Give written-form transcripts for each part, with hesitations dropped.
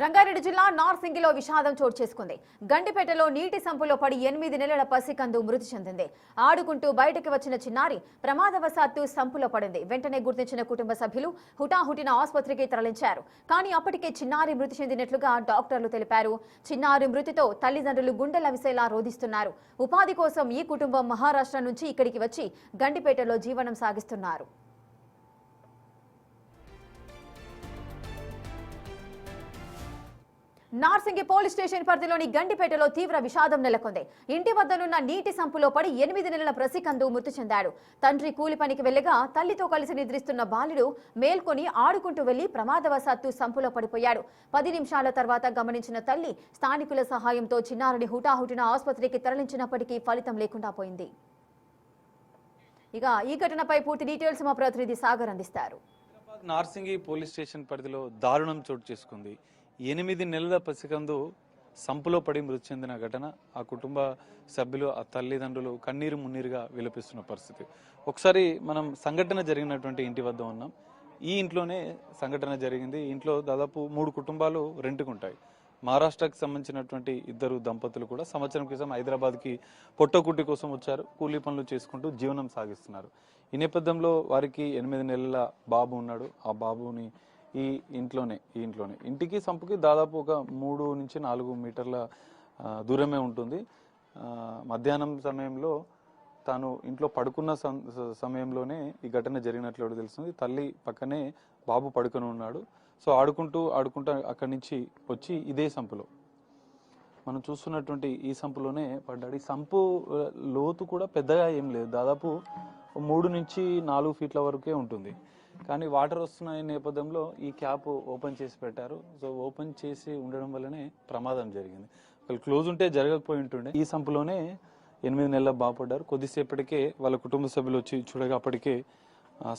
రంగారెడ్డి జిల్లా నార్సింగిలో విషాదం చోటు చేసుకుంది. గండిపేటలో నీటి సంపులో పడి 8 నెలల పసికందు మృతి చెందింది. ఆడుకుంటూ బయటకు వచ్చిన చిన్నారి ప్రమాదవశాత్తు సంపులో పడింది. వెంటనే గుర్తించిన కుటుంబ సభ్యులు హుటాహుటిన ఆసుపత్రికి తరలించారు. కానీ అప్పటికే చిన్నారి మృతి చెందినట్లుగా డాక్టర్లు తెలిపారు. చిన్నారి మృతితో తల్లిదండ్రులు గుండెలవిసేలా రోధిస్తున్నారు. ఉపాధి కోసం ఈ కుటుంబం మహారాష్ట్ర నుంచి ఇక్కడికి వచ్చి గండిపేటలో జీవనం సాగిస్తున్నారు. నార్సింగి పోలీస్ స్టేషన్ పరిధిలోని గండిపేటలో తీవ్ర విషాదం నెలకొంది. ఇంటి వద్దనున్న నీటి సంపులో పడి 8 నెలల ప్రసికందు మృతి చెందాడు. తండ్రి కూలి పనికి వెళ్లగా తల్లితో కలిసి నిద్రిస్తున్న బాలుడు మేల్కొని ఆడుకుంటూ వెళ్లి ప్రమాదవశాత్తు సంపులో పడిపోయాడు. 10 నిమిషాల తర్వాత గమనించిన తల్లి స్థానికుల సహాయంతో చిన్నారిని హుటాహుటిన ఆసుపత్రికి తరలించినప్పటికీ ఫలితం లేకుండా పోయింది. ఇక ఈ ఘటనపై పూర్తి డీటెయిల్స్ మా ప్రతినిధి సాగర్ అందిస్తారు. నార్సింగి పోలీస్ స్టేషన్ పరిధిలో దారుణం చోటు చేసుకుంది. 8 నెలల పసికందు సంపులో పడి మృతి చెందిన ఘటన ఆ కుటుంబ సభ్యులు ఆ తల్లిదండ్రులు కన్నీరు మున్నీరుగా విలపిస్తున్న పరిస్థితి. ఒకసారి మనం సంఘటన జరిగినటువంటి ఇంటి వద్ద ఉన్నాం. ఈ ఇంట్లోనే సంఘటన జరిగింది. ఇంట్లో దాదాపు 3 కుటుంబాలు రెంట్కుంటాయి. మహారాష్ట్రకు సంబంధించినటువంటి 2 దంపతులు కూడా సంవత్సరం క్రితం హైదరాబాద్కి పొట్టకుట్టి కోసం వచ్చారు. కూలీ పనులు చేసుకుంటూ జీవనం సాగిస్తున్నారు. ఈ నేపథ్యంలో వారికి 8 నెలల బాబు ఉన్నాడు. ఆ బాబుని ఈ ఇంట్లోనే ఇంటికి సంపుకి దాదాపు ఒక 3 నుంచి 4 మీటర్ల దూరమే ఉంటుంది. మధ్యాహ్నం సమయంలో తాను ఇంట్లో పడుకున్న సమయంలోనే ఈ ఘటన జరిగినట్లు తెలుస్తుంది. తల్లి పక్కనే బాబు పడుకొని ఉన్నాడు. సో ఆడుకుంటూ అక్కడి నుంచి వచ్చి ఇదే సంపులో మనం చూస్తున్నటువంటి ఈ సంపులోనే పడ్డాడు. ఈ సంపు లోతు కూడా పెద్దగా ఏం లేదు, దాదాపు 3 నుంచి 4 ఫీట్ల వరకే ఉంటుంది. కానీ వాటర్ వస్తున్న నేపథ్యంలో ఈ క్యాప్ ఓపెన్ చేసి పెట్టారు. సో ఓపెన్ చేసి ఉండడం వల్లనే ప్రమాదం జరిగింది. వాళ్ళు క్లోజ్ ఉంటే జరగకపోయి ఉంటుండే. ఈ సంపులోనే 8 నెలల బాపడ్డారు. కొద్దిసేపటికే వాళ్ళ కుటుంబ సభ్యులు వచ్చి చూడగా అప్పటికే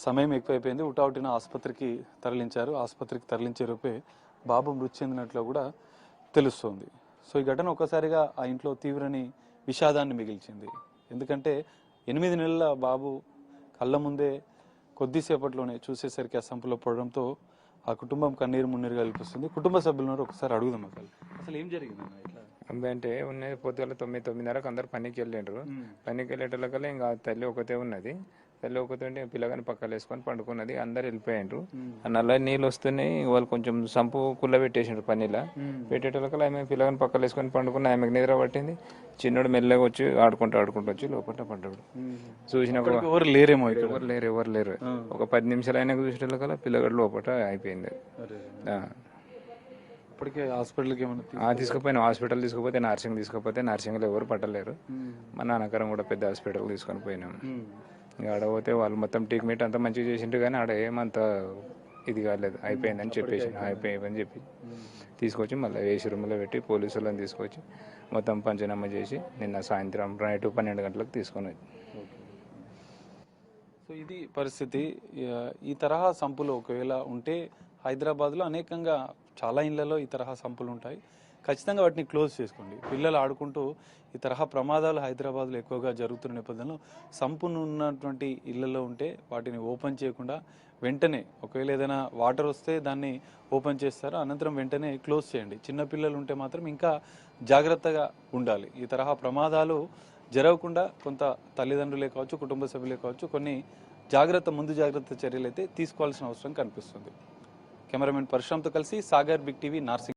సమయం ఎక్కువైపోయింది. హుటాహుటిన ఆసుపత్రికి తరలించారు. ఆసుపత్రికి తరలించే రూపే బాబు మృతి చెందినట్లు కూడా తెలుస్తోంది. సో ఈ ఘటన ఒక్కసారిగా ఆ ఇంట్లో తీవ్రని విషాదాన్ని మిగిల్చింది. ఎందుకంటే 8 నెలల బాబు కళ్ళ ముందే కొద్దిసేపట్లోనే చూసేసరికి ఆ సంపులో పడడంతో ఆ కుటుంబం కన్నీరు మున్నీరుగా కల్పిస్తుంది. కుటుంబ సభ్యులను ఒకసారి అడుగుదాం. అసలు ఏం జరిగింది ఇట్లా అంటే ఉన్నది పొద్దుగల 9-9:30 అందరు పనికి వెళ్ళిండ్రు. పనికి వెళ్ళేటోళ్ళకల్లా ఇంకా తల్లి ఒకతే ఉన్నది. తల్లి ఒకతే ఉంటే పిల్లగాని పక్కలు వేసుకొని పండుకున్నది. అందరు వెళ్ళిపోయిండ్రు. నల్ల నీళ్ళు వస్తున్నాయి. వాళ్ళు కొంచెం సంపు కుల్ల పెట్టేసిండ్రు. పనిలా పెట్టేటోళ్ళకల్లా ఆమె పిల్లగాని పక్కలు వేసుకొని పండుకున్న. ఆమెకు నిద్ర పట్టింది. చిన్నోడు మెల్లగా వచ్చి ఆడుకుంటూ వచ్చి లోపల పడ్డాడు. చూసినప్పుడు ఎవరు లేరేమో, ఎవరు లేరు. ఒక 10 నిమిషాలు అయినా చూసేటోళ్ళకల్లా పిల్లగాడు లోపల అయిపోయింది. హాస్పిటల్ తీసుకుపోతే నర్సింగ్లో ఎవరు పట్టలేరు. మా నాన్నకరం కూడా పెద్ద హాస్పిటల్ తీసుకొని పోయినాం. ఆడ పోతే వాళ్ళు మొత్తం ట్రీట్మెంట్ అంతా మంచిగా చేసిండ్రు. కానీ ఆడ ఏమంత ఇది కాలేదు. అయిపోయిందని చెప్పి తీసుకొచ్చి మళ్ళీ ఏసీ రూమ్లో పెట్టి పోలీసు వాళ్ళని తీసుకొచ్చి మొత్తం పంచనామా చేసి నిన్న సాయంత్రం నైట్ 12 గంటలకు తీసుకొని. సో ఇది పరిస్థితి. ఈ తరహా సంపులు ఒకవేళ ఉంటే హైదరాబాద్లో అనేకంగా చాలా ఇళ్లలో ఈ తరహా సంపులు ఉంటాయి. ఖచ్చితంగా వాటిని క్లోజ్ చేసుకోండి. పిల్లలు ఆడుకుంటూ ఈ తరహా ప్రమాదాలు హైదరాబాద్లో ఎక్కువగా జరుగుతున్న నేపథ్యంలో సంపును ఉన్నటువంటి ఇళ్లలో ఉంటే వాటిని ఓపెన్ చేయకుండా వెంటనే ఒకవేళ ఏదైనా వాటర్ వస్తే దాన్ని ఓపెన్ చేస్తారు, అనంతరం వెంటనే క్లోజ్ చేయండి. చిన్నపిల్లలు ఉంటే మాత్రం ఇంకా జాగ్రత్తగా ఉండాలి. ఈ తరహా ప్రమాదాలు జరగకుండా కొంత తల్లిదండ్రులే కావచ్చు, కుటుంబ సభ్యులే కావచ్చు, కొన్ని ముందు జాగ్రత్త చర్యలు అయితే తీసుకోవాల్సిన అవసరం కనిపిస్తుంది. కెమెరామెన్ పరశురామ్తో కలిసి సాగర్, బిగ్ టీవీ, నార్సింగ్.